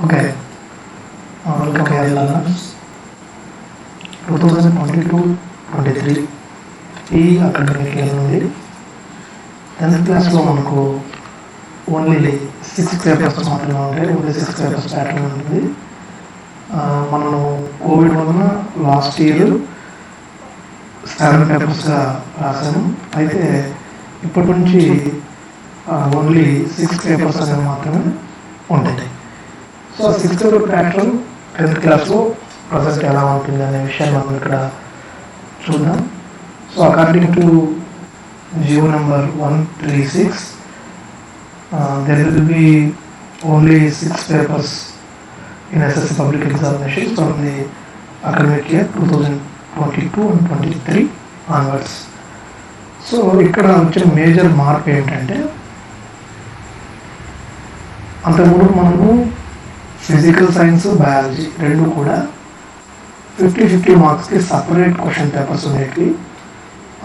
Okay, welcome dear learners. 2022-23 ఈ academic year నుండి 10th క్లాస్లో మనకు ఓన్లీ 6 పేపర్స్ మాత్రమే ఉంటాయి. ఓన్లీ 6 పేపర్స్ ప్యాటర్న్ ఉంటుంది. మనము కోవిడ్ వలన లాస్ట్ ఇయర్ 7 పేపర్స్గా రాసాము. అయితే ఇప్పటి నుంచి ఓన్లీ 6 పేపర్స్ అనేవి మాత్రమే ఉంటాయి. So 6th paper pattern 10th క్లాస్లో ప్రజెంట్ ఎలా ఉంటుంది అనే విషయాన్ని మనం ఇక్కడ చూద్దాం. So according to G O number 136 there will be only 6 papers in SSC public examinations from the academic year 2022 and 23 onwards. So ఇక్కడ వచ్చిన మేజర్ మార్పు ఏంటంటే, అంతకుముందు మనము ఫిజికల్ సైన్స్, బయాలజీ రెండు కూడా 50-50 మార్క్స్కి సపరేట్ క్వశ్చన్ పేపర్స్ ఉండేవి.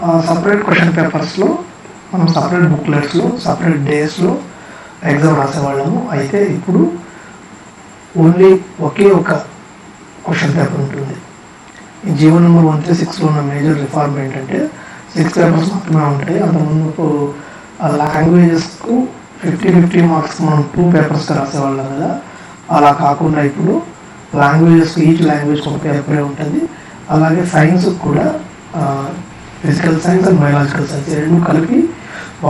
ఆ సపరేట్ క్వశ్చన్ పేపర్స్లో మనం సపరేట్ బుక్లెట్స్లో సపరేట్ డేస్లో ఎగ్జామ్ రాసేవాళ్ళము. అయితే ఇప్పుడు ఓన్లీ ఒకే ఒక క్వశ్చన్ పేపర్ ఉంటుంది. ఈ జియో నెంబర్ 136లో ఉన్న మేజర్ రిఫార్మ్ ఏంటంటే 6 పేపర్స్ మాత్రమే ఉంటాయి. అంతకుముందు లాంగ్వేజెస్కు 50-50 మార్క్స్కి మనం 2 పేపర్స్గా రాసేవాళ్ళం కదా. అలా కాకుండా ఇప్పుడు లాంగ్వేజెస్కి ఈచ్ లాంగ్వేజ్కి ఒక పేపరే ఉంటుంది. అలాగే సైన్స్కి కూడా physical science and biological science రెండు కలిపి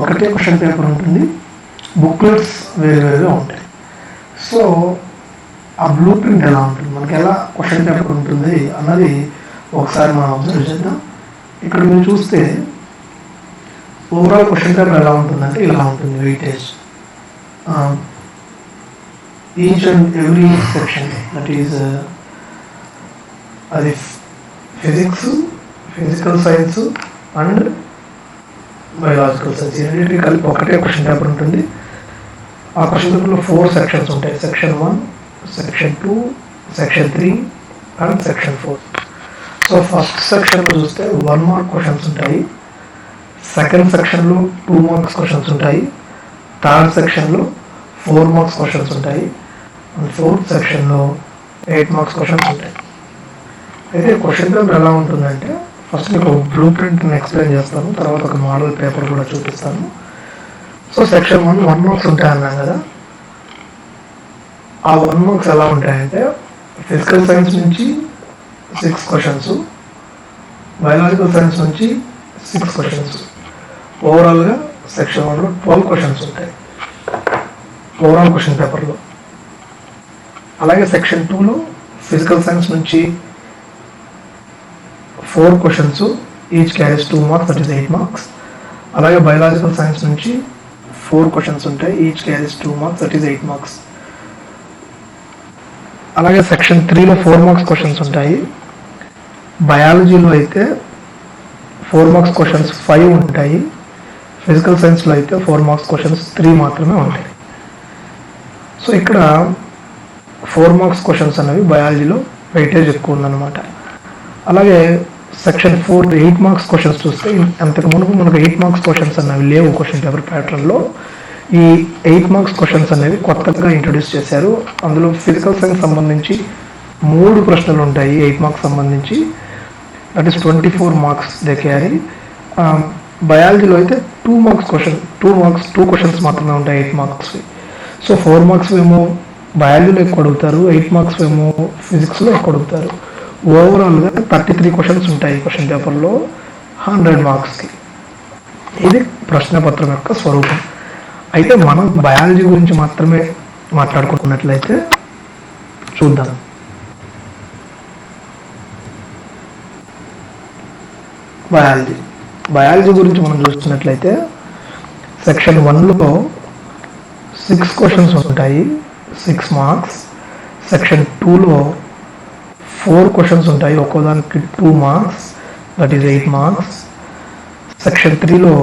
ఒకటే క్వశ్చన్ పేపర్ ఉంటుంది. బుక్లెట్స్ వేరువేరుగా ఉంటాయి. సో ఆ బ్లూ ప్రింట్ ఎలా ఉంటుంది, మనకి ఎలా క్వశ్చన్ పేపర్ ఉంటుంది అన్నది ఒకసారి మనం అబ్జర్వ్ చేద్దాం. ఇక్కడ మీరు చూస్తే ఓవరాల్ క్వశ్చన్ పేపర్ ఎలా ఉంటుందంటే ఇలా ఉంటుంది. Weightage each and every section, that is అది physics, physical science and biological science ఈ రెండింటికి కలిపి ఒకటే క్వశ్చన్ పేపర్ ఉంటుంది. ఆ క్వశ్చన్ పేపర్లో 4 సెక్షన్స్ ఉంటాయి. Section 1, section 2, section 3 and section 4. So first సెక్షన్లో చూస్తే 1 మార్క్ క్వశ్చన్స్ ఉంటాయి. సెకండ్ సెక్షన్లో 2 మార్క్స్ క్వశ్చన్స్ ఉంటాయి. థర్డ్ సెక్షన్లో 4 మార్క్స్ క్వశ్చన్స్ ఉంటాయి. అండ్ ఫోర్త్ సెక్షన్లో 8 మార్క్స్ క్వశ్చన్స్ ఉంటాయి. అయితే క్వశ్చన్ పేపర్ ఎలా ఉంటుందంటే, ఫస్ట్ మీకు బ్లూ ప్రింట్ని ఎక్స్ప్లెయిన్ చేస్తాను, తర్వాత ఒక మోడల్ పేపర్ కూడా చూపిస్తాను. సో సెక్షన్ 1 మార్క్స్ ఉంటాయన్నాం కదా. ఆ 1 మార్క్స్ ఎలా ఉంటాయంటే, ఫిజికల్ సైన్స్ నుంచి 6 క్వశ్చన్స్, బయాలజికల్ సైన్స్ నుంచి 6 క్వశ్చన్స్. ఓవరాల్గా సెక్షన్ 1లో 12 క్వశ్చన్స్ ఉంటాయి ఓవరాల్ క్వశ్చన్ పేపర్లో. అలాగే సెక్షన్ 2లో ఫిజికల్ సైన్స్ నుంచి 4 questions, each carries 2 marks, that is 8 marks. అలాగే బయాలజికల్ సైన్స్ నుంచి 4 క్వశ్చన్స్ ఉంటాయి. Each carries 2 marks, that is 8 marks. అలాగే సెక్షన్ 3లో 4 మార్క్స్ క్వశ్చన్స్ ఉంటాయి. బయాలజీలో అయితే 4 మార్క్స్ క్వశ్చన్స్ 5 ఉంటాయి. ఫిజికల్ సైన్స్లో అయితే 4 మార్క్స్ క్వశ్చన్స్ 3 మాత్రమే ఉంటాయి. సో ఇక్కడ 4 మార్క్స్ క్వశ్చన్స్ అనేవి బయాలజీలో వెయిటేజ్ ఎక్కువ ఉందన్నమాట. అలాగే సెక్షన్ 4 8 మార్క్స్ క్వశ్చన్స్ చూస్తే, అంతకు మునుపు మనకు 8 మార్క్స్ క్వశ్చన్స్ అనేవి లేవు క్వశ్చన్ పేపర్ ప్యాటర్న్లో. ఈ 8 మార్క్స్ క్వశ్చన్స్ అనేవి కొత్తగా ఇంట్రొడ్యూస్ చేశారు. అందులో ఫిజికల్ సైన్స్ సంబంధించి 3 ప్రశ్నలు ఉంటాయి 8 మార్క్స్ సంబంధించి, that is 24 marks they carry. బయాలజీలో అయితే 2 క్వశ్చన్స్ మాత్రమే ఉంటాయి 8 మార్క్స్. సో 4 మార్క్స్ ఏమో బయాలజీలో ఎక్కువ అడుగుతారు, 8 మార్క్స్ ఏమో ఫిజిక్స్లో ఎక్కువ అడుగుతారు. ఓవరాల్గా 33 క్వశ్చన్స్ ఉంటాయి క్వశ్చన్ పేపర్లో 100 మార్క్స్కి. ఇది ప్రశ్నపత్రం యొక్క స్వరూపం. అయితే మనం బయాలజీ గురించి మాత్రమే మాట్లాడుకుంటున్నట్లయితే చూద్దాం. బయాలజీ గురించి మనం చూస్తున్నట్లయితే సెక్షన్ 1లో 6 క్వశ్చన్స్ ఉంటాయి, 6 మార్క్స్. సెక్షన్ 2లో 4 క్వశ్చన్స్ ఉంటాయి, ఒక్కోదానికి 2 marks, that is 8 marks. Section 3లో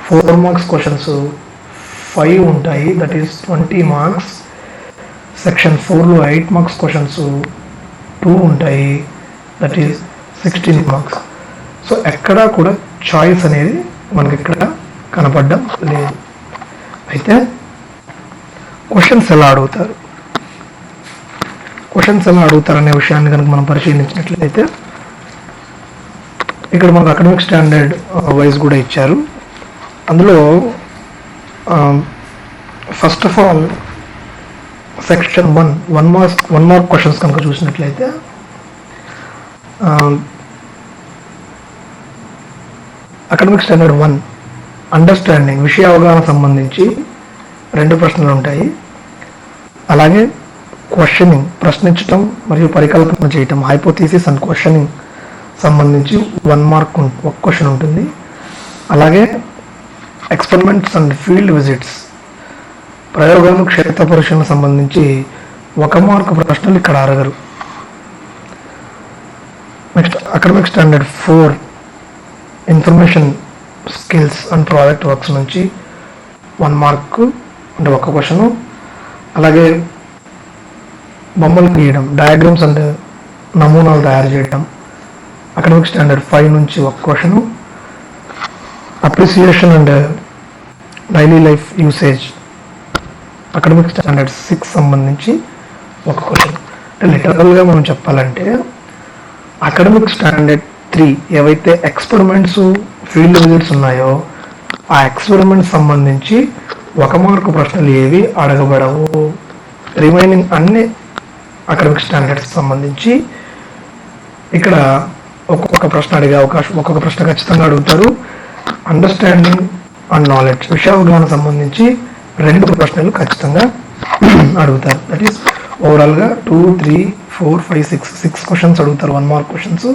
4 మార్క్స్ క్వశ్చన్స్ 5 ఉంటాయి, దట్ ఈస్ 20 మార్క్స్. సెక్షన్ 4లో 8 మార్క్స్ క్వశ్చన్స్ 2 ఉంటాయి, దట్ ఈస్ 16 మార్క్స్. సో ఎక్కడా కూడా చాయిస్ అనేది మనకి ఇక్కడ కనపడడం లేదు. అయితే క్వశ్చన్స్ ఎలా అడుగుతారు, క్వశ్చన్స్ ఎలా అడుగుతారనే విషయాన్ని కనుక మనం పరిశీలించినట్లయితే ఇక్కడ మనకు అకాడమిక్ స్టాండర్డ్ వైజ్ కూడా ఇచ్చారు. అందులో first of all section 1 mark questions కనుక చూసినట్లయితే అకాడమిక్ స్టాండర్డ్ 1 అండర్స్టాండింగ్ విషయ అవగాహన సంబంధించి 2 ప్రశ్నలు ఉంటాయి. అలాగే క్వశ్చనింగ్ ప్రశ్నించటం మరియు పరికల్పన చేయటం హైపోథీసిస్ అండ్ క్వశ్చనింగ్ సంబంధించి 1 మార్క్ ఒక క్వశ్చన్ ఉంటుంది. అలాగే ఎక్స్పెరిమెంట్స్ అండ్ ఫీల్డ్ విజిట్స్ ప్రయోగాలు క్షేత్ర పరిశీలన సంబంధించి 1 మార్కు ప్రశ్నలు ఇక్కడ అడగరు. Next academic standard 4 information skills and project works నుంచి 1 మార్కు అంటే 1 క్వశ్చను. అలాగే బొమ్మలు గీయడం డయాగ్రామ్స్ అండ్ నమూనాలు తయారు చేయడం అకాడమిక్ స్టాండర్డ్ 5 నుంచి 1 question. Appreciation and daily life usage academic standard 6 సంబంధించి 1 క్వశ్చన్. అంటే లిటరల్గా మనం చెప్పాలంటే అకాడమిక్ స్టాండర్డ్ 3 ఏవైతే ఎక్స్పెరిమెంట్స్ ఫీల్డ్ విజిట్స్ ఉన్నాయో ఆ ఎక్స్పెరిమెంట్స్ సంబంధించి 1 మార్కు ప్రశ్నలు ఏవి అడగబడవు. రిమైనింగ్ అన్ని అకాడమిక్ స్టాండర్డ్స్ సంబంధించి ఇక్కడ ఒక్కొక్క ప్రశ్న అడిగే అవకాశం, ఒక్కొక్క ప్రశ్న ఖచ్చితంగా అడుగుతారు. అండర్స్టాండింగ్ అండ్ నాలెడ్జ్ విషయ అవగాహన సంబంధించి 2 ప్రశ్నలు ఖచ్చితంగా అడుగుతారు. దట్ ఈస్ ఓవరాల్గా 2, 3, 4, 5, 6 క్వశ్చన్స్ అడుగుతారు. 1 మార్క్ క్వశ్చన్స్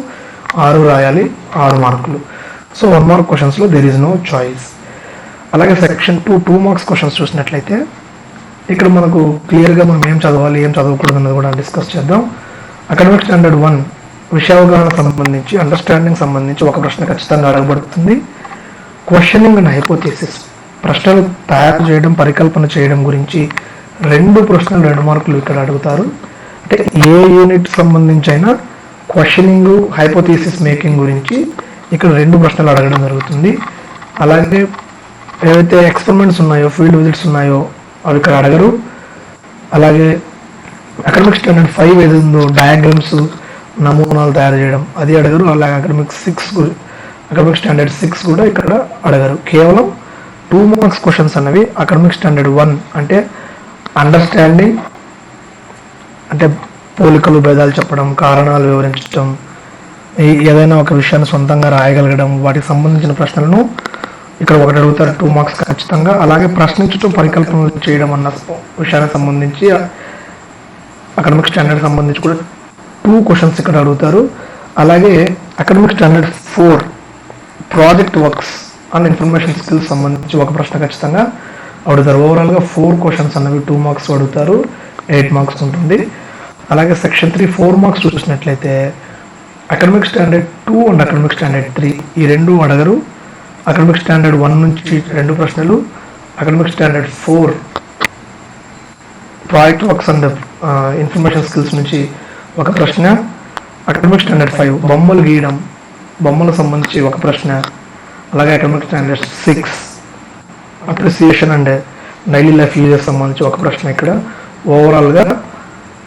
6 రాయాలి, 6 మార్కులు. సో 1 మార్క్ క్వశ్చన్స్లో దెర్ ఈజ్ నో చాయిస్. అలాగే సెక్షన్ 2 మార్క్స్ క్వశ్చన్స్ చూసినట్లయితే ఇక్కడ మనకు క్లియర్గా మనం ఏం చదవాలి ఏం చదవకూడదు అన్నది కూడా డిస్కస్ చేద్దాం. అకాడమిక్ స్టాండర్డ్ 1 విషయ అవగాహన సంబంధించి అండర్స్టాండింగ్ సంబంధించి 1 ప్రశ్న ఖచ్చితంగా అడగబడుతుంది. క్వశ్చనింగ్ అండ్ హైపోథీసిస్ ప్రశ్నలు తయారు చేయడం పరికల్పన చేయడం గురించి 2 ప్రశ్నలు 2 మార్కులు ఇక్కడ అడుగుతారు. అంటే ఏ యూనిట్ సంబంధించి అయినా క్వశ్చనింగ్ హైపోథీసిస్ మేకింగ్ గురించి ఇక్కడ 2 ప్రశ్నలు అడగడం జరుగుతుంది. అలాగే ఏవైతే ఎక్స్పెరిమెంట్స్ ఉన్నాయో ఫీల్డ్ విజిట్స్ ఉన్నాయో అవి ఇక్కడ అడగరు. అలాగే అకాడమిక్ స్టాండర్డ్ 5 ఏది ఉందో డయాగ్రామ్స్ నమూనాలు తయారు చేయడం అది అడగరు. అలాగే అకాడమిక్ స్టాండర్డ్ 6 కూడా ఇక్కడ అడగరు. కేవలం 2 మార్క్స్ క్వశ్చన్స్ అన్నవి అకాడమిక్ స్టాండర్డ్ 1 అంటే అండర్స్టాండింగ్ అంటే పోలికలు భేదాలు చెప్పడం కారణాలు వివరించడం ఏదైనా ఒక విషయాన్ని సొంతంగా రాయగలగడం వాటికి సంబంధించిన ప్రశ్నలను ఇక్కడ 1 అడుగుతారు. 2 మార్క్స్ ఖచ్చితంగా. అలాగే ప్రశ్నించడం పరికల్పనలు చేయడం అన్న విషయానికి సంబంధించి అకాడమిక్ స్టాండర్డ్ సంబంధించి కూడా 2 క్వశ్చన్స్ ఇక్కడ అడుగుతారు. అలాగే academic standard 4 project works and information skills సంబంధించి 1 ప్రశ్న ఖచ్చితంగా అడుగుతారు. ఓవరాల్గా 4 క్వశ్చన్స్ అన్నవి 2 మార్క్స్ అడుగుతారు, 8 మార్క్స్ ఉంటుంది. అలాగే సెక్షన్ 3 4 మార్క్స్ చూసినట్లయితే academic standard 2 and academic standard 3 ఈ 2 అడగరు. అకాడమిక్ స్టాండర్డ్ 1 నుంచి 2 ప్రశ్నలు, academic standard 4 project works and information skills నుంచి 1 ప్రశ్న, అకాడమిక్ స్టాండర్డ్ 5 బొమ్మలు గీయడం బొమ్మలకు సంబంధించి 1 ప్రశ్న, అలాగే academic standard 6 appreciation and daily life uses సంబంధించి 1 ప్రశ్న. ఇక్కడ ఓవరాల్గా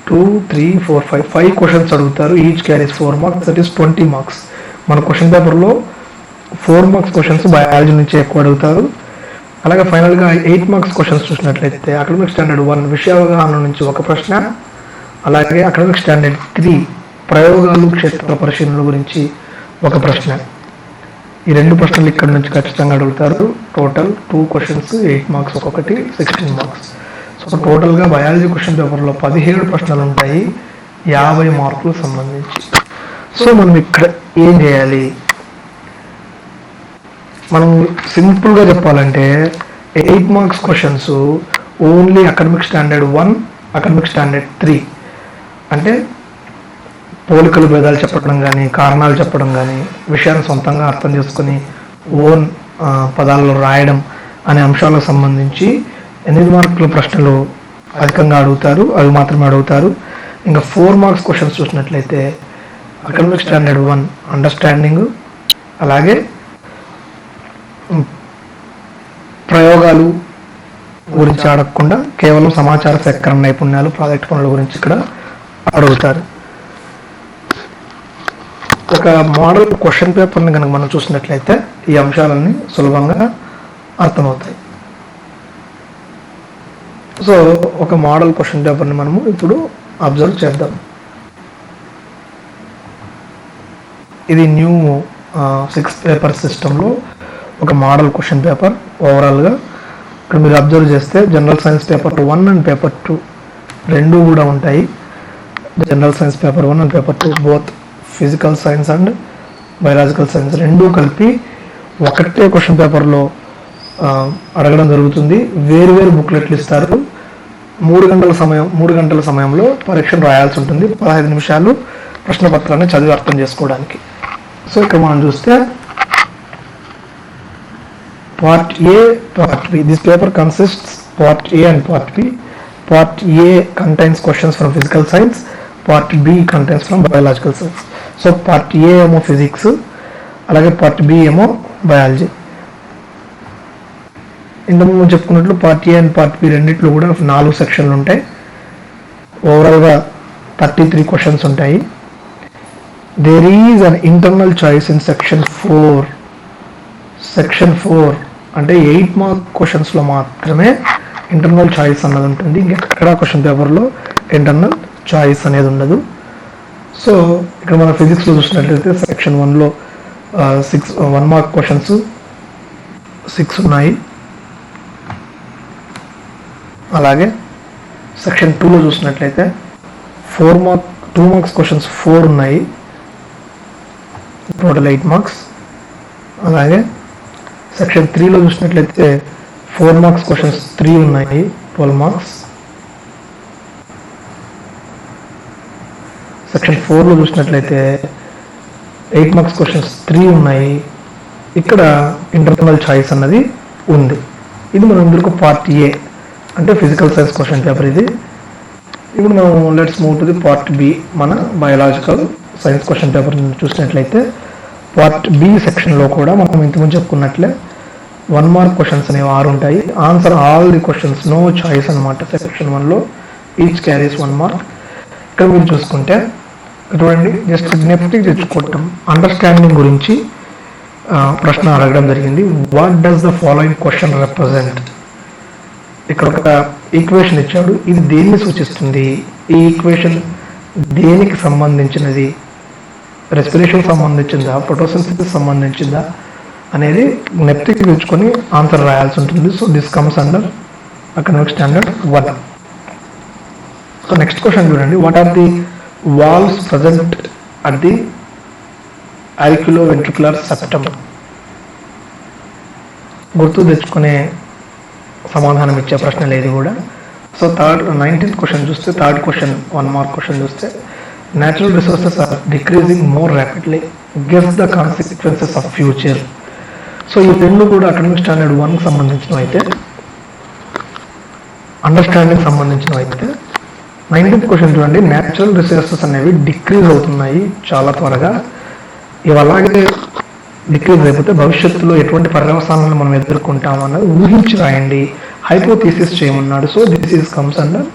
2, 3, 4, 5 క్వశ్చన్స్ అడుగుతారు. Each carries 4 marks, that is 20 marks. మన క్వశ్చన్ పేపర్లో 4 మార్క్స్ క్వశ్చన్స్ బయాలజీ నుంచి ఎక్కువ అడుగుతారు. అలాగే ఫైనల్గా 8 మార్క్స్ క్వశ్చన్స్ చూసినట్లయితే అకాడమిక్ స్టాండర్డ్ 1 విషయ అవగాహన నుంచి 1 ప్రశ్న, అలాగే అకాడమిక్ స్టాండర్డ్ 3 ప్రయోగాలు క్షేత్ర పరిశీలనల గురించి 1 ప్రశ్న. ఈ 2 ప్రశ్నలు ఇక్కడ నుంచి ఖచ్చితంగా అడుగుతారు. టోటల్ 2 క్వశ్చన్స్ 8 మార్క్స్ ఒక్కొక్కటి 16 మార్క్స్. సో టోటల్గా బయాలజీ క్వశ్చన్ పేపర్లో 17 ప్రశ్నలు ఉంటాయి 50 మార్కులు సంబంధించి. సో మనం ఇక్కడ ఏం చేయాలి? మనం సింపుల్గా చెప్పాలంటే 8 marks questions only academic standard 1 academic standard 3 అంటే పోలికలు భేదాలు చెప్పడం కానీ కారణాలు చెప్పడం కానీ విషయాన్ని సొంతంగా అర్థం చేసుకొని ఓన్ పదాలలో రాయడం అనే అంశాలకు సంబంధించి 8 మార్కుల ప్రశ్నలు అధికంగా అడుగుతారు, అవి మాత్రమే అడుగుతారు. ఇంకా 4 మార్క్స్ క్వశ్చన్స్ చూసినట్లయితే అకాడమిక్ స్టాండర్డ్ 1 అండర్స్టాండింగ్, అలాగే ప్రయోగాలు గురించి అడగకుండా కేవలం సమాచార సేకరణ నైపుణ్యాలు ప్రాజెక్ట్ పనుల గురించి ఇక్కడ అడుగుతారు. ఒక మోడల్ క్వశ్చన్ పేపర్ని కనుక మనం చూసినట్లయితే ఈ అంశాలన్నీ సులభంగా అర్థమవుతాయి. సో ఒక మోడల్ క్వశ్చన్ పేపర్ని మనము ఇప్పుడు అబ్జర్వ్ చేద్దాం. ఇది న్యూ 6 పేపర్ సిస్టంలో ఒక మోడల్ క్వశ్చన్ పేపర్. ఓవరాల్గా ఇక్కడ మీరు అబ్జర్వ్ చేస్తే general science paper 1 and paper 2 రెండు కూడా ఉంటాయి. General science paper 1 and paper 2 both physical science and biological science రెండూ కలిపి ఒకటే క్వశ్చన్ పేపర్లో అడగడం జరుగుతుంది. వేరు బుక్లెట్లు ఇస్తారు. 3 గంటల సమయంలో పరీక్షను రాయాల్సి ఉంటుంది. 15 నిమిషాలు ప్రశ్న పత్రాన్ని చదివి అర్థం చేసుకోవడానికి. సో ఇక్కడ మనం చూస్తే part A, part B. This paper consists part A and part B. Part A contains questions from physical science, part B contains from biological science. So part A ఏమో ఫిజిక్స్, అలాగే పార్ట్ బి ఏమో biology. ఇంతకుముందు చెప్పుకున్నట్లు part A and part B రెండిట్లో కూడా 4 సెక్షన్లు ఉంటాయి. ఓవరాల్గా 33 క్వశ్చన్స్ ఉంటాయి. There is an internal choice in section 4. Section 4 అంటే 8 మార్క్ క్వశ్చన్స్లో మాత్రమే ఇంటర్నల్ చాయిస్ అన్నది ఉంటుంది. ఇంకెక్కడ క్వశ్చన్ పేపర్లో ఇంటర్నల్ చాయిస్ అనేది ఉండదు. సో ఇక్కడ మన ఫిజిక్స్లో చూసినట్లయితే సెక్షన్ 1లో 1 మార్క్ క్వశ్చన్స్ 6 ఉన్నాయి. అలాగే సెక్షన్ 2లో చూసినట్లయితే 2 మార్క్స్ క్వశ్చన్స్ 4 ఉన్నాయి, టోటల్ 8 మార్క్స్. అలాగే సెక్షన్ 3లో చూసినట్లయితే 4 మార్క్స్ క్వశ్చన్స్ 3 ఉన్నాయి, 12 మార్క్స్. సెక్షన్ 4లో చూసినట్లయితే 8 మార్క్స్ క్వశ్చన్స్ 3 ఉన్నాయి. ఇక్కడ ఇంటర్నల్ చాయిస్ అన్నది ఉంది. ఇది మనం ఇందుకు పార్ట్ ఏ అంటే ఫిజికల్ సైన్స్ క్వశ్చన్ పేపర్ ఇది. ఇప్పుడు మనం let's move to the part B, మన బయాలజికల్ సైన్స్ క్వశ్చన్ పేపర్ చూసినట్లయితే పార్ట్ బి సెక్షన్లో కూడా మనం ఇంతకుముందు చెప్పుకున్నట్లే 1 మార్క్ క్వశ్చన్స్ అనేవి 6 ఉంటాయి. Answer all the questions, no choice అనమాట. సెక్షన్ 1లో ఈచ్ క్యారీస్ 1 మార్క్. ఇక్కడ మీరు చూసుకుంటే చూడండి, జస్ట్ జ్ఞప్తికి తెచ్చుకోవటం, అండర్స్టాండింగ్ గురించి ప్రశ్న అడగడం జరిగింది. What does the following question represent? ఇక్కడ ఒక ఈక్వేషన్ ఇచ్చాడు. ఇది దేన్ని సూచిస్తుంది? ఈ ఈక్వేషన్ దేనికి సంబంధించినది? రెస్పిరేషన్ సంబంధించిందా, ఫోటోసింథసిస్ సంబంధించిందా అనేది జ్ఞప్తికి తెచ్చుకొని ఆన్సర్ రాయాల్సి ఉంటుంది. So this comes under academic standard 1. So next question చూడండి. What are the valves present at the auriculoventricular septum? గుర్తు తెచ్చుకునే సమాధానం ఇచ్చే ప్రశ్న లేదు కూడా. సో 19th క్వశ్చన్ చూస్తే, థర్డ్ క్వశ్చన్ 1 మార్క్ క్వశ్చన్ చూస్తే, natural resources are decreasing more rapidly, guess the consequences of future. So ఈ రెండు కూడా అకాడమిక్ స్టాండర్డ్ 1కి సంబంధించినవి అయితే, అండర్స్టాండింగ్ సంబంధించినవి అయితే, 19th క్వశ్చన్ చూడండి. న్యాచురల్ రిసోర్సెస్ అనేవి డిక్రీజ్ అవుతున్నాయి చాలా త్వరగా. ఇవి అలాగే డిక్రీజ్ అయిపోతే భవిష్యత్తులో ఎటువంటి పర్యవసానాలను మనం ఎదుర్కొంటాం అన్నది ఊహించి రాయండి, హైపోథీసిస్ చేయమన్నాడు. So this is comes under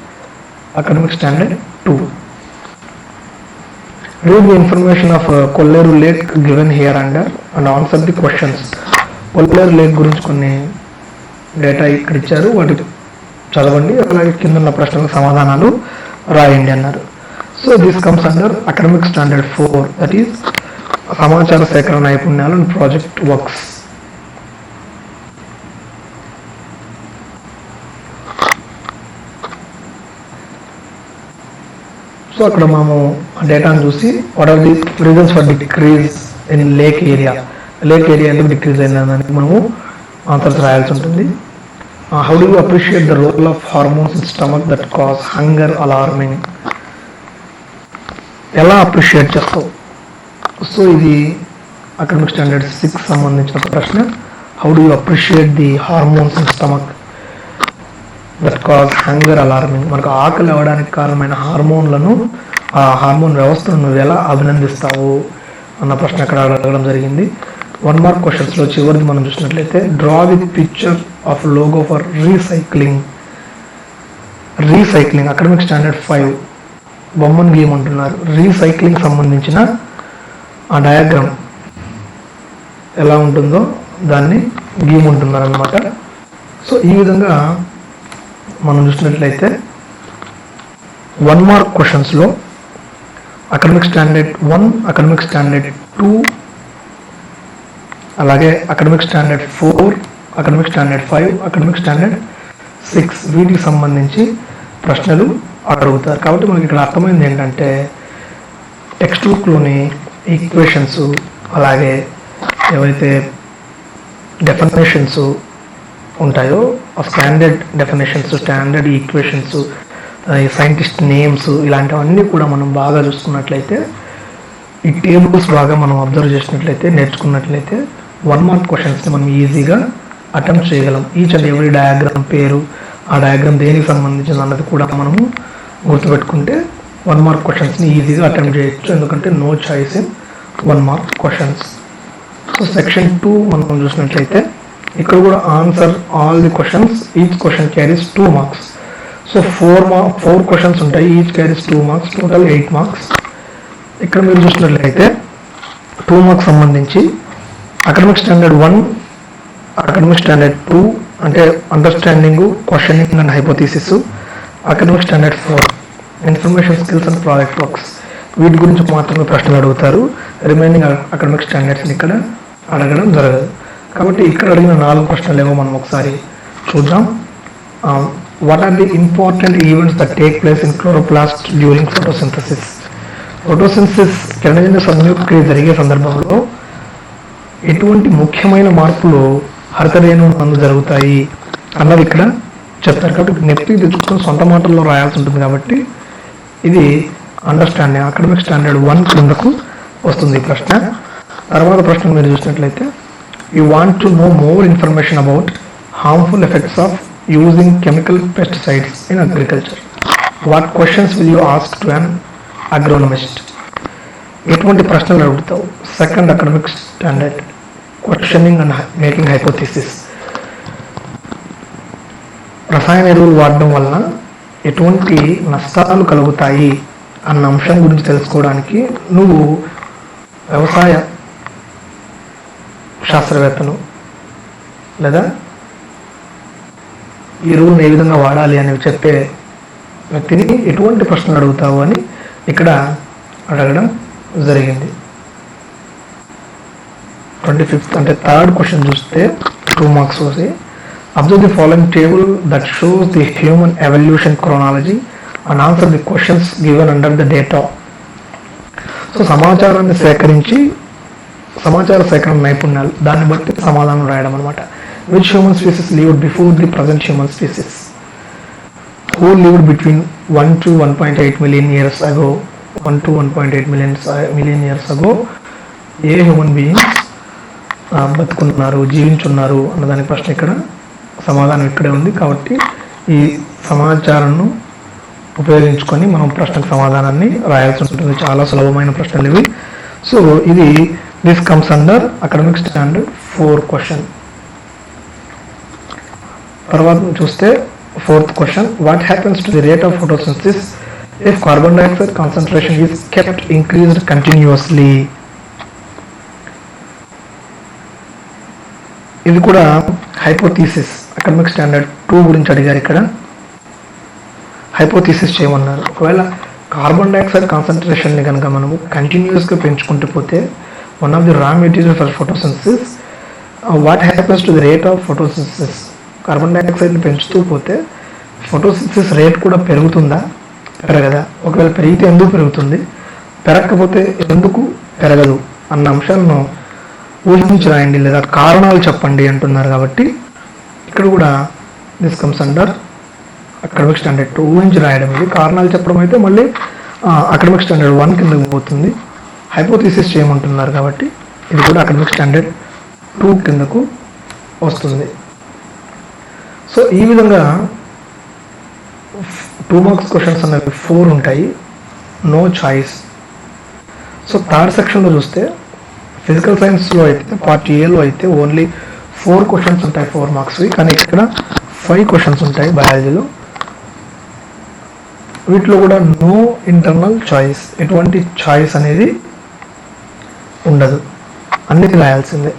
academic standard 2. Read the information of Kolleru Lake given here under and answer the questions. Kolleru Lake గురించి కొన్ని డేటా ఇక్కడ ఇచ్చారు, వాటి చదవండి, అలాగే కింద ఉన్న ప్రశ్నలకు సమాధానాలు రాయండి అన్నారు. So this comes under academic standard 4, that is సమాచార సేకరణ నైపుణ్యాలు అండ్ ప్రాజెక్ట్ వర్క్స్. సో అక్కడ మనము డేటాను చూసి what are the reasons for decrease in lake area, lake area ఎందుకు డిక్రీజ్ అయిందని మనము ఆన్సర్స్ రాయాల్సి ఉంటుంది. How do you appreciate the role of hormones in stomach that cause hunger alarming? ఎలా అప్రిషియేట్ చేస్తావు? సో ఇది అకాడమిక్ స్టాండర్డ్ 6 సంబంధించిన ప్రశ్న. How do you appreciate the hormones in stomach that cause hunger alarming? మనకు ఆకలి అవ్వడానికి కారణమైన హార్మోన్లను, ఆ హార్మోన్ వ్యవస్థను నువ్వు ఎలా అభినందిస్తావు అన్న ప్రశ్న అక్కడ అడగడం జరిగింది. 1 మార్క్ క్వశ్చన్స్లో చివరిది మనం చూసినట్లయితే, draw the picture of logo for recycling. Recycling academic standard 5. బొమ్మను గీయమంటున్నారు. రీసైక్లింగ్ సంబంధించిన ఆ డయాగ్రామ్ ఎలా ఉంటుందో దాన్ని గీయమంటున్నారు అన్నమాట. సో ఈ విధంగా మనం చూసినట్లయితే 1 మార్క్ క్వశ్చన్స్లో అకాడమిక్ స్టాండర్డ్ 1, అకాడమిక్ స్టాండర్డ్ 2, అలాగే academic standard 4, academic standard 5, academic standard 6 వీటికి సంబంధించి ప్రశ్నలు అడుగుతారు. కాబట్టి మనకి ఇక్కడ అర్థమైంది ఏంటంటే టెక్స్ట్ బుక్లోని ఈక్వేషన్స్, అలాగే ఏవైతే డెఫినేషన్స్ ఉంటాయో ఆ standard definitions, standard equations, scientist names ఇలాంటివన్నీ కూడా మనం బాగా చూసుకున్నట్లయితే, ఈ టేబుల్స్ బాగా మనం అబ్జర్వ్ చేసినట్లయితే, నేర్చుకున్నట్లయితే 1 మార్క్ క్వశ్చన్స్ని మనం ఈజీగా అటెంప్ట్ చేయగలం. ఈచ్ అండ్ ఎవ్రీ డయాగ్రామ్ పేరు, ఆ డయాగ్రామ్ దేనికి సంబంధించింది అన్నది కూడా మనము గుర్తుపెట్టుకుంటే 1 మార్క్ క్వశ్చన్స్ని ఈజీగా అటెంప్ట్ చేయొచ్చు. ఎందుకంటే no choice in 1 mark questions. So section 2 మనం చూసినట్లయితే ఇక్కడ కూడా answer all the questions, each question carries 2 marks. So 4 questions ఉంటాయి, each carries 2 marks, total 8 marks. ఇక్కడ మీరు చూసినట్లయితే 2 మార్క్స్ సంబంధించి అకాడమిక్ స్టాండర్డ్ 1, అకాడమిక్ స్టాండర్డ్ 2 అంటే understanding, questioning and hypothesis, academic standard 4 information skills and project works, వీటి గురించి మాత్రమే ప్రశ్నలు అడుగుతారు. రిమైనింగ్ అకాడమిక్ స్టాండర్డ్స్ని ఇక్కడ అడగడం జరగదు. కాబట్టి ఇక్కడ అడిగిన 4 ప్రశ్నలు ఏమో మనం ఒకసారి చూద్దాం. What are the important events that take place in chloroplast during photosynthesis? Photosynthesis కిరణజన్య సంయుక్త జరిగే సందర్భంలో ఎటువంటి ముఖ్యమైన మార్పులు హరితరేణు నందు జరుగుతాయి అన్నది ఇక్కడ చెప్తారు. కాబట్టి నెత్తి తెచ్చుకొని సొంత మాటల్లో రాయాల్సి ఉంటుంది. కాబట్టి ఇది అండర్స్టాండింగ్ అకాడమిక్ స్టాండర్డ్ 1 కిందకు వస్తుంది ఈ ప్రశ్న. తర్వాత ప్రశ్న మీరు చూసినట్లయితే you want to know more information about harmful effects of using chemical pesticides in agriculture. What questions will you ask to an అగ్రోనమిస్ట్? ఎటువంటి ప్రశ్నలు అడుగుతావు? Second academic standard questioning and making hypothesis. రసాయన ఎరువులు వాడడం వలన ఎటువంటి నష్టాలు కలుగుతాయి అన్న అంశం గురించి తెలుసుకోవడానికి నువ్వు వ్యవసాయ శాస్త్రవేత్తను లేదా ఎరువులను ఏ విధంగా వాడాలి అని చెప్పే వ్యక్తిని ఎటువంటి ప్రశ్నలు అడుగుతావు అని ఇక్కడ అడగడం జరిగింది. 25th అంటే థర్డ్ క్వశ్చన్ చూస్తే 2 మార్క్స్ వస్తాయి. Observe the following table that shows the human evolution chronology and answer the questions given under the data. So సమాచారాన్ని సేకరించి సమాచార సేకరణ నైపుణ్యాలు, దాన్ని బట్టి సమాధానం రాయడం అనమాట. Which human species lived before the present human species? Who lived between 1 to 1.8 million years ago? 1 to 1.8 million years ago ఏ హ్యూమన్ బీయింగ్స్ బతుకున్నారు, జీవించున్నారు అన్నదాని ప్రశ్న ఇక్కడ సమాధానం ఇక్కడే ఉంది. కాబట్టి ఈ సమాచారాన్ని ఉపయోగించుకొని మనం ప్రశ్నకు సమాధానాన్ని రాయాల్సి ఉంటుంది. చాలా సులభమైన ప్రశ్నలు ఇవి. సో ఇది this comes under academic standard 4 question. తర్వాత చూస్తే 4th question, what happens to the rate of photosynthesis if carbon dioxide concentration is kept increased continuously? ఇది కూడా హైపోథీసిస్ అకాడమిక్ స్టాండర్డ్ 2 గురించి అడిగారు. ఇక్కడ హైపోథీసిస్ చేయమన్నారు. ఒకవేళ కార్బన్ డైఆక్సైడ్ కాన్సన్ట్రేషన్ని కనుక మనము కంటిన్యూస్గా పెంచుకుంటూ పోతే one of the raw material for photosynthesis, what happens to the rate of photosynthesis? Carbon డైఆక్సైడ్ని పెంచుతూ పోతే ఫోటోసింథసిస్ రేట్ కూడా పెరుగుతుందా, పెరగదా? ఒకవేళ పెరిగితే ఎందుకు పెరుగుతుంది, పెరగకపోతే ఎందుకు పెరగదు అన్న అంశాలను ఊహించి రాయండి లేదా కారణాలు చెప్పండి అంటున్నారు. కాబట్టి ఇక్కడ కూడా this comes under academic standard 2 ఊహించి రాయడం. ఇది కారణాలు చెప్పడం అయితే మళ్ళీ అకాడమిక్ స్టాండర్డ్ 1 కిందకి పోతుంది. హైపోథీసిస్ చేయమంటున్నారు కాబట్టి ఇది కూడా అకాడమిక్ స్టాండర్డ్ 2 కిందకు వస్తుంది. సో ఈ విధంగా 2 మార్క్స్ క్వశ్చన్స్ అనేవి 4 ఉంటాయి, నో చాయిస్. సో థర్డ్ సెక్షన్లో చూస్తే ఫిజికల్ సైన్స్లో అయితే పార్ట్ ఏలో అయితే ఓన్లీ 4 క్వశ్చన్స్ ఉంటాయి 4 మార్క్స్వి, కానీ ఇక్కడ 5 క్వశ్చన్స్ ఉంటాయి బయాలజీలో. వీటిలో కూడా నో ఇంటర్నల్ చాయిస్, ఎటువంటి చాయిస్ అనేది ఉండదు, అన్నిటి రాయాల్సిందే.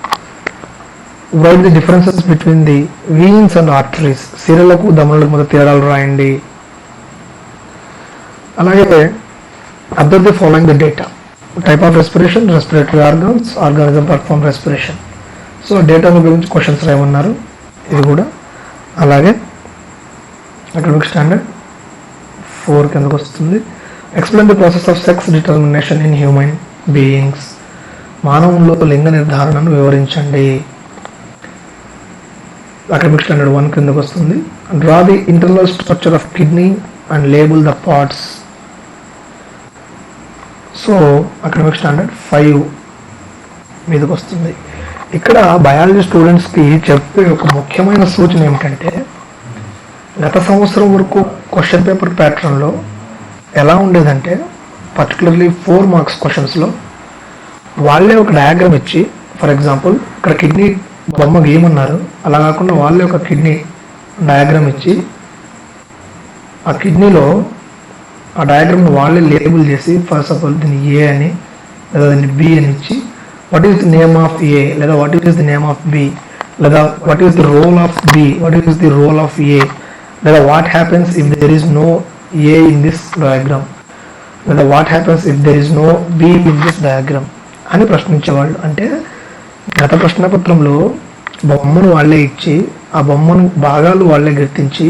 Write the differences between the veins and arteries, సిరలకు దమనులకు మధ్య తేడాలు రాయండి. అలాగే observe the following the data, type of respiration, respiratory organs, organism perform respiration. So డేటాను ఉపయోగించి క్వశ్చన్స్ రాయమన్నారు ఇది కూడా. అలాగే అకాడమిక్ స్టాండర్డ్ 4 కిందకు వస్తుంది. Explain the process of sex determination in human beings, మానవుల్లో లింగ నిర్ధారణను వివరించండి. అకాడమిక్ స్టాండర్డ్ 1 కిందకు వస్తుంది. Draw the internal structure of kidney and label the parts. So academic standard 5 మీదకి వస్తుంది. ఇక్కడ బయాలజీ స్టూడెంట్స్కి చెప్పే ఒక ముఖ్యమైన సూచన ఏమిటంటే, గత సంవత్సరం వరకు క్వశ్చన్ పేపర్ ప్యాటర్న్లో ఎలా ఉండేదంటే, పర్టికులర్లీ 4 మార్క్స్ క్వశ్చన్స్లో వాళ్ళే ఒక డయాగ్రామ్ ఇచ్చి, ఫర్ ఎగ్జాంపుల్ ఇక్కడ కిడ్నీ బొమ్మ గీయమన్నారు, అలా కాకుండా వాళ్ళే ఒక కిడ్నీ డయాగ్రామ్ ఇచ్చి ఆ కిడ్నీలో ఆ డయాగ్రామ్ వాళ్ళే లేబుల్ చేసి, ఫస్ట్ ఆఫ్ ఆల్ దీన్ని ఏ అని లేదా దీన్ని బి అని ఇచ్చి, what is the name of A లేదా what is the name of B లేదా what is the role of B, what is the role of A, లేదా what happens if there is no A in this diagram, లేదా what happens if there is no B in this diagram అని ప్రశ్నించేవాళ్ళు. అంటే గత ప్రశ్నపత్రంలో బొమ్మను వాళ్ళే ఇచ్చి, ఆ బొమ్మను భాగాలు వాళ్ళే గుర్తించి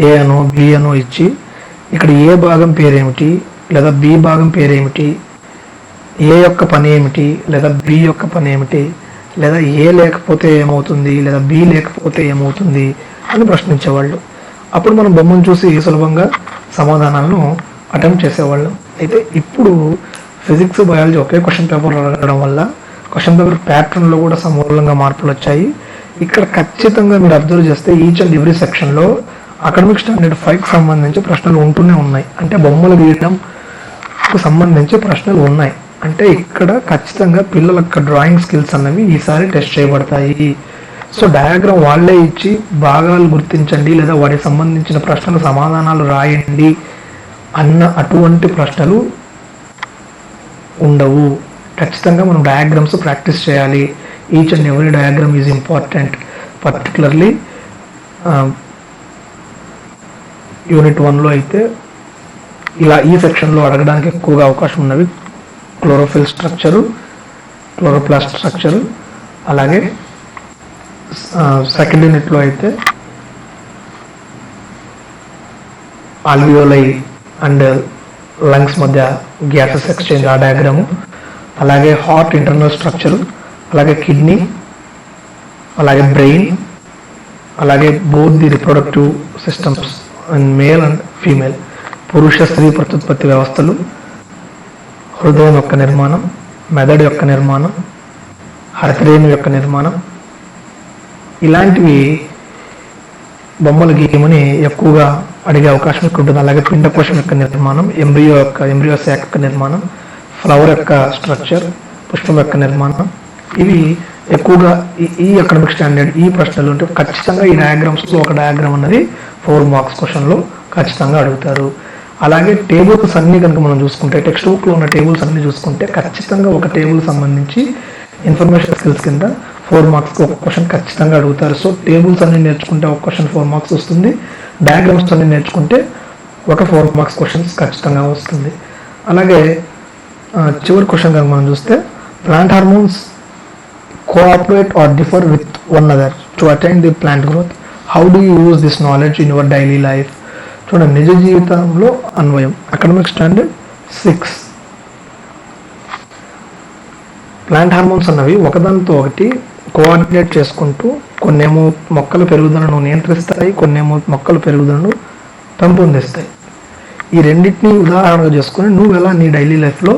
ఏ అనో బి అనో ఇచ్చి, ఇక్కడ ఏ భాగం పేరేమిటి లేదా బి భాగం పేరేమిటి, ఏ యొక్క పని ఏమిటి లేదా బి యొక్క పని ఏమిటి, లేదా ఏ లేకపోతే ఏమవుతుంది లేదా బి లేకపోతే ఏమవుతుంది అని ప్రశ్నించేవాళ్ళు. అప్పుడు మనం బొమ్మను చూసి సులభంగా సమాధానాలను అటెంప్ట్ చేసేవాళ్ళం. అయితే ఇప్పుడు ఫిజిక్స్ బయాలజీ ఒకే క్వశ్చన్ పేపర్ అడగడం వల్ల క్వశ్చన్ పేపర్ ప్యాటర్న్లో కూడా సమూలంగా మార్పులు వచ్చాయి. ఇక్కడ ఖచ్చితంగా మీరు అబ్జర్వ్ చేస్తే ఈచ్ అండ్ ఎవ్రీ సెక్షన్లో అకాడమిక్ స్టాండర్డ్ 5కి సంబంధించి ప్రశ్నలు ఉంటూనే ఉన్నాయి. అంటే బొమ్మలు గీయడంకు సంబంధించి ప్రశ్నలు ఉన్నాయి. అంటే ఇక్కడ ఖచ్చితంగా పిల్లల యొక్క డ్రాయింగ్ స్కిల్స్ అన్నవి ఈసారి టెస్ట్ చేయబడతాయి. సో డయాగ్రామ్ వాళ్ళే ఇచ్చి భాగాలు గుర్తించండి లేదా వాటికి సంబంధించిన ప్రశ్నలు సమాధానాలు రాయండి అన్న అటువంటి ప్రశ్నలు ఉండవు. ఖచ్చితంగా మనం డయాగ్రామ్స్ ప్రాక్టీస్ చేయాలి. Each and every diagram is important. Particularly unit 1లో అయితే ఇలా ఈ సెక్షన్లో అడగడానికి ఎక్కువగా అవకాశం ఉన్నవి క్లోరోఫిల్ స్ట్రక్చరు, క్లోరోప్లాస్ట్ స్ట్రక్చరు. అలాగే సెకండ్ యూనిట్లో అయితే ఆల్వియోలై అండ్ లంగ్స్ మధ్య గ్యాసెస్ ఎక్స్చేంజ్ ఆ డయాగ్రాము, అలాగే హార్ట్ ఇంటర్నల్ స్ట్రక్చరు, అలాగే కిడ్నీ, అలాగే బ్రెయిన్, అలాగే both the reproductive systems and male and female, పురుష స్త్రీ ప్రత్యుత్పత్తి వ్యవస్థలు, హృదయం యొక్క నిర్మాణం, మెదడు యొక్క నిర్మాణం, హరితరేణు యొక్క నిర్మాణం, ఇలాంటివి బొమ్మలు గీయమని ఎక్కువగా అడిగే అవకాశం ఎక్కువ ఉంటుంది. అలాగే పిండకోశం యొక్క నిర్మాణం, ఎంబ్రియో శాఖ యొక్క నిర్మాణం, ఫ్లవర్ యొక్క స్ట్రక్చర్, పుష్పం యొక్క నిర్మాణం, ఇవి ఎక్కువగా ఈ అకాడమిక్ స్టాండర్డ్ ఈ ప్రశ్నలు ఉంటే ఖచ్చితంగా ఈ డయాగ్రామ్స్లో ఒక డయాగ్రామ్ అన్నది 4 మార్క్స్ క్వశ్చన్లో ఖచ్చితంగా అడుగుతారు. అలాగే టేబుల్స్ అన్నీ కనుక మనం చూసుకుంటే, టెక్స్ట్ బుక్లో ఉన్న టేబుల్స్ అన్నీ చూసుకుంటే ఖచ్చితంగా ఒక టేబుల్ సంబంధించి ఇన్ఫర్మేషన్ స్కిల్స్ కింద 4 మార్క్స్కి ఒక క్వశ్చన్ ఖచ్చితంగా అడుగుతారు. సో టేబుల్స్ అన్ని నేర్చుకుంటే ఒక క్వశ్చన్ 4 మార్క్స్ వస్తుంది, డయాగ్రామ్స్ అన్ని నేర్చుకుంటే ఒక 4 మార్క్స్ క్వశ్చన్స్ ఖచ్చితంగా వస్తుంది. అలాగే చివరి క్వశ్చన్ కనుక మనం చూస్తే, plant hormones cooperate or differ with one other to attain the plant growth, how do you use this knowledge in your daily life. చూడండి, నిజ జీవితంలో అన్వయం, అకాడమిక్ స్టాండర్డ్ 6. ప్లాంట్ హార్మోన్స్ అన్నవి ఒకదానితో ఒకటి కోఆర్డినేట్ చేసుకుంటూ కొన్నేమో మొక్కల పెరుగుదలను నియంత్రిస్తాయి, కొన్నేమో మొక్కల పెరుగుదలను పెంపొందిస్తాయి. ఈ రెండింటిని ఉదాహరణగా చేసుకుని నువ్వు ఎలా నీ డైలీ లైఫ్లో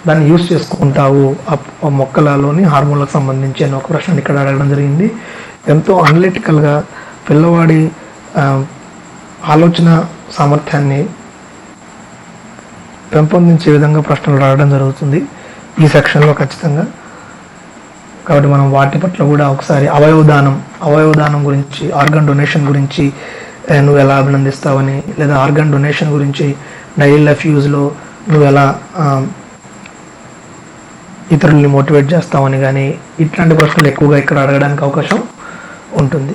దాన్ని యూజ్ చేసుకుంటావు ఆ మొక్కలలోని హార్మోన్లకు సంబంధించి అని ఒక ప్రశ్న ఇక్కడ అడగడం జరిగింది. ఎంతో అనలిటికల్గా పిల్లవాడి ఆలోచన సామర్థ్యాన్ని పెంపొందించే విధంగా ప్రశ్నలు రావడం జరుగుతుంది ఈ సెక్షన్లో ఖచ్చితంగా. కాబట్టి మనం వాటి పట్ల కూడా ఒకసారి అవయవదానం గురించి, ఆర్గన్ డొనేషన్ గురించి నువ్వు ఎలా అభినందిస్తావని, లేదా ఆర్గాన్ డొనేషన్ గురించి డైలీ లైఫ్ యూజ్లో నువ్వు ఎలా ఇతరుల్ని మోటివేట్ చేస్తామని కానీ ఇట్లాంటి ప్రశ్నలు ఎక్కువగా ఇక్కడ అడగడానికి అవకాశం ఉంటుంది.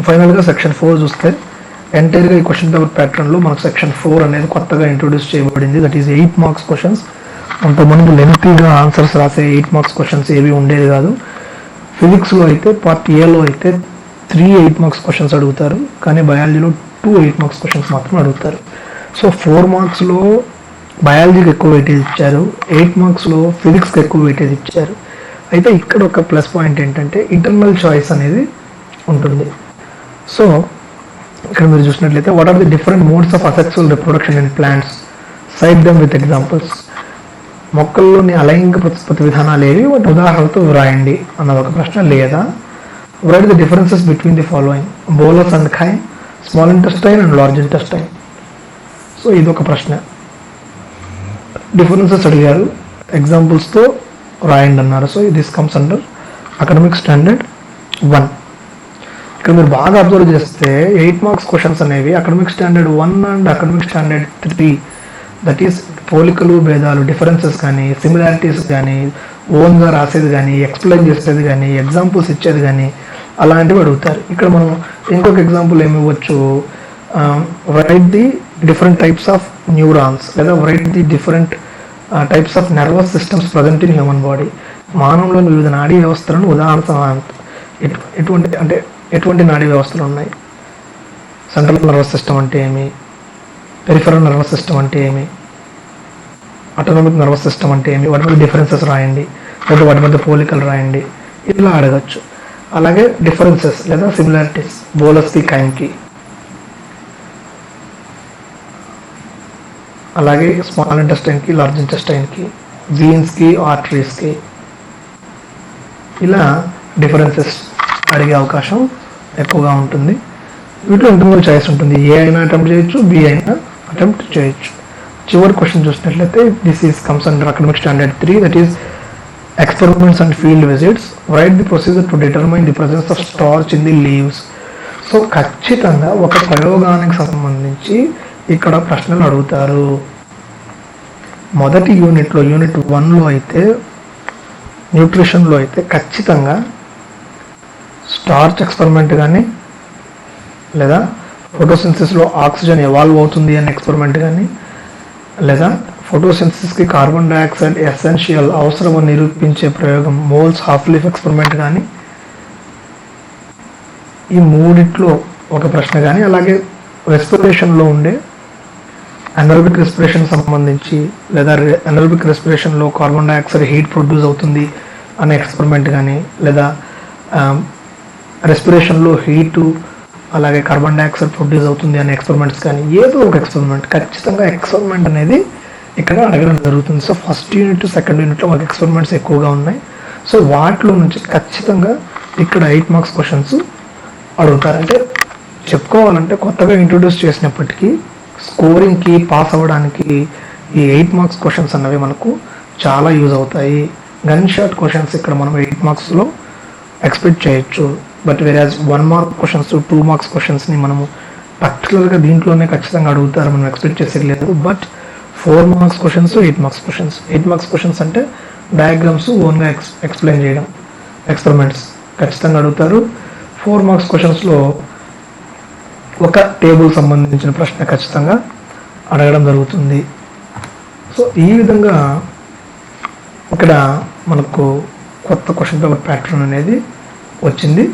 ఫైనల్గా సెక్షన్ 4 చూస్తే ఎంటైర్గా ఈ క్వశ్చన్ పేపర్ ప్యాటర్న్లో మనకు సెక్షన్ 4 అనేది కొత్తగా ఇంట్రొడ్యూస్ చేయబడింది. That is 8 marks questions. అంతకుముందు లెంతీగా ఆన్సర్స్ రాసే 8 మార్క్స్ క్వశ్చన్స్ ఏవి ఉండేది కాదు. ఫిజిక్స్లో అయితే పార్ట్ ఏలో అయితే 3 8 మార్క్స్ క్వశ్చన్స్ అడుగుతారు, కానీ బయాలజీలో 2 8 మార్క్స్ క్వశ్చన్స్ మాత్రం అడుగుతారు. సో 4 మార్క్స్లో బయాలజీకి ఎక్కువ వెయిటేజ్ ఇచ్చారు, 8 మార్క్స్లో ఫిజిక్స్కి ఎక్కువ వెయిటేజ్ ఇచ్చారు. అయితే ఇక్కడ ఒక ప్లస్ పాయింట్ ఏంటంటే ఇంటర్నల్ చాయిస్ అనేది ఉంటుంది. సో ఇక్కడ మీరు చూసినట్లయితే what are the different modes of asexual reproduction in plants, cite them with examples. మొక్కల్లోని అలైంగిక ప్రతిపత్తి విధానాలు ఏవి, వాటి ఉదాహరణతో వ్రాయండి అన్నది ఒక ప్రశ్న. లేదా write the differences between the following bolus and ఖైమ్, small intestine and large intestine. So ఇది ఒక ప్రశ్న. డిఫరెన్సెస్ అడిగారు, ఎగ్జాంపుల్స్తో రాయండి అన్నారు. So this comes under academic standard 1. ఇక్కడ మీరు బాగా అబ్జర్వ్ చేస్తే 8 మార్క్స్ క్వశ్చన్స్ అనేవి academic standard 1 and academic standard 3, that is పోలికలు, భేదాలు, డిఫరెన్సెస్ కానీ సిమిలారిటీస్ కానీ ఓన్గా రాసేది కానీ ఎక్స్ప్లెయిన్ చేసేది కానీ ఎగ్జాంపుల్స్ ఇచ్చేది కానీ అలాంటివి అడుగుతారు. ఇక్కడ మనం ఇంకొక ఎగ్జాంపుల్ ఏమి ఇవ్వచ్చు, write the different types of neurons, లేదా write the different types of nervous systems present in human body. మానవులోని వివిధ నాడీ వ్యవస్థలను ఉదాహరణ ఎటువంటి నాడీ వ్యవస్థలు ఉన్నాయి, సెంట్రల్ నర్వస్ సిస్టమ్ అంటే ఏమి, పెరిఫెరల్ నర్వస్ సిస్టమ్ అంటే ఏమి, ఆటోనామిక్ నర్వస్ సిస్టమ్ అంటే ఏమి, వాటి మీద డిఫరెన్సెస్ రాయండి, లేదా వాటి మధ్య పోలికలు రాయండి, ఇలా అడగచ్చు. అలాగే డిఫరెన్సెస్ లేదా సిమిలారిటీస్ బోలస్కి, ఖైమ్కి, అలాగే స్మాల్ ఇంటెస్టైన్కి, లార్జ్ ఇంటెస్టైన్కి, జీన్స్కి, ఆర్టరీస్కి, ఇలా డిఫరెన్సెస్ అడిగే అవకాశం ఎక్కువగా ఉంటుంది. వీటిలో ఇంటర్నల్ చాయిస్ ఉంటుంది, ఏ అయినా అటెంప్ట్ చేయొచ్చు, బి అయినా అటెంప్ట్ చేయొచ్చు. చివరి క్వశ్చన్ చూసినట్లయితే this is comes under academic standard 3, that is experiments and field visits. Right the procedure to determine the presence of starch in the leaves. So ఖచ్చితంగా ఒక ప్రయోగానికి సంబంధించి ఇక్కడ ప్రశ్నలు అడుగుతారు. మొదటి యూనిట్లో యూనిట్ 1లో అయితే న్యూట్రిషన్లో అయితే ఖచ్చితంగా స్టార్చ్ ఎక్స్పెరిమెంట్ కానీ, లేదా ఫోటోసింథసిస్లో ఆక్సిజన్ ఎవాల్వ్ అవుతుంది అనే ఎక్స్పెరిమెంట్ కానీ, లేదా ఫోటోసింథసిస్కి కార్బన్ డైఆక్సైడ్ ఎసెన్షియల్ అవసరమని నిరూపించే ప్రయోగం మోల్స్ హాఫ్ లీఫ్ ఎక్స్పెరిమెంట్ కానీ, ఈ మూడిట్లో ఒక ప్రశ్న కానీ, అలాగే రెస్పిరేషన్లో ఉండే అనరోబిక్ రెస్పిరేషన్ సంబంధించి, లేదా అనరోబిక్ రెస్పిరేషన్లో కార్బన్ డైఆక్సైడ్ హీట్ ప్రొడ్యూస్ అవుతుంది అనే ఎక్స్పెరిమెంట్ కానీ, లేదా రెస్పిరేషన్లో హీటు అలాగే కార్బన్ డైఆక్సైడ్ ప్రొడ్యూస్ అవుతుంది అనే ఎక్స్పెరిమెంట్స్ కానీ, ఏదో ఒక ఎక్స్పెరిమెంట్, ఖచ్చితంగా ఎక్స్పెరిమెంట్ అనేది ఇక్కడ అడగడం జరుగుతుంది. సో ఫస్ట్ యూనిట్, సెకండ్ యూనిట్లో మనకి ఎక్స్పెరిమెంట్స్ ఎక్కువగా ఉన్నాయి. సో వాటిలో నుంచి ఖచ్చితంగా ఇక్కడ 8 మార్క్స్ క్వశ్చన్స్ అడుగుతారు. అంటే చెప్పుకోవాలంటే కొత్తగా ఇంట్రొడ్యూస్ చేసినప్పటికీ స్కోరింగ్కి, పాస్ అవ్వడానికి ఈ 8 మార్క్స్ క్వశ్చన్స్ అన్నవి మనకు చాలా యూజ్ అవుతాయి. గన్ షాట్ క్వశ్చన్స్ ఇక్కడ మనం 8 మార్క్స్లో ఎక్స్పెక్ట్ చేయొచ్చు. బట్ వేరేజ్ 1 మార్క్ క్వశ్చన్స్, 2 మార్క్స్ క్వశ్చన్స్ని మనము పర్టికులర్గా దీంట్లోనే ఖచ్చితంగా అడుగుతారు, మనం ఎక్స్పెక్ట్ చేసేది లేదు. But 4 marks questions, 8 marks questions. 8 marks questions అంటే డయాగ్రామ్స్ ఓన్గా ఎక్స్ప్లెయిన్ చేయడం, ఎక్స్పెరిమెంట్స్ ఖచ్చితంగా అడుగుతారు. 4 మార్క్స్ క్వశ్చన్స్లో ఒక టేబుల్ సంబంధించిన ప్రశ్న ఖచ్చితంగా అడగడం జరుగుతుంది. సో ఈ విధంగా ఇక్కడ మనకు కొత్త క్వశ్చన్ పేపర్ ప్యాటర్న్ అనేది వచ్చింది.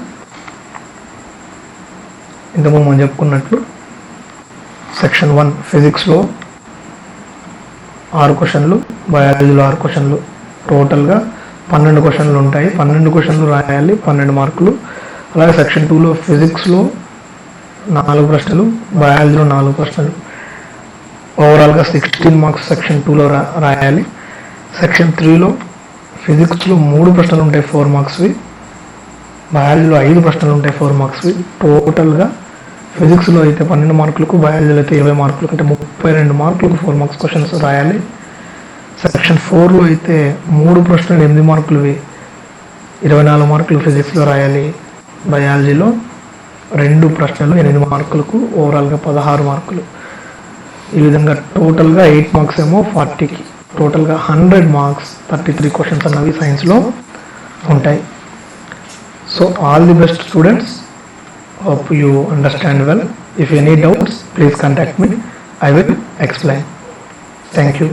ఇంతకుముందు మనం చెప్పుకున్నట్లు సెక్షన్ 1 ఫిజిక్స్లో 6 క్వశ్చన్లు, బయాలజీలో 6 క్వశ్చన్లు, టోటల్గా 12 క్వశ్చన్లు ఉంటాయి. 12 క్వశ్చన్లు రాయాలి, 12 మార్కులు. అలాగే సెక్షన్ 2లో ఫిజిక్స్లో 4 ప్రశ్నలు, బయాలజీలో 4 ప్రశ్నలు, ఓవరాల్గా 16 మార్క్స్ సెక్షన్ 2లో రాయాలి. సెక్షన్ 3లో ఫిజిక్స్లో 3 ప్రశ్నలు ఉంటాయి 4 మార్క్స్వి, బయాలజీలో 5 ప్రశ్నలు ఉంటాయి 4 మార్క్స్వి. టోటల్గా ఫిజిక్స్లో అయితే 12 మార్కులకు, బయాలజీలో అయితే 20 మార్కులకు, అంటే 32 మార్కులకు 4 మార్క్స్ క్వశ్చన్స్ రాయాలి. సెక్షన్ 4లో అయితే 3 ప్రశ్నలు 8 మార్కులవి, 24 మార్కులు ఫిజిక్స్లో రాయాలి. బయాలజీలో 2 ప్రశ్నలు 8 మార్కులకు, ఓవరాల్గా 16 మార్కులు. ఈ విధంగా టోటల్గా 8 మార్క్స్ ఏమో 40కి, టోటల్గా 100 మార్క్స్ 33 క్వశ్చన్స్ అన్నవి సైన్స్లో ఉంటాయి. So all the best students, hope you understand well. If any doubts, please contact me. I will explain. Thank you.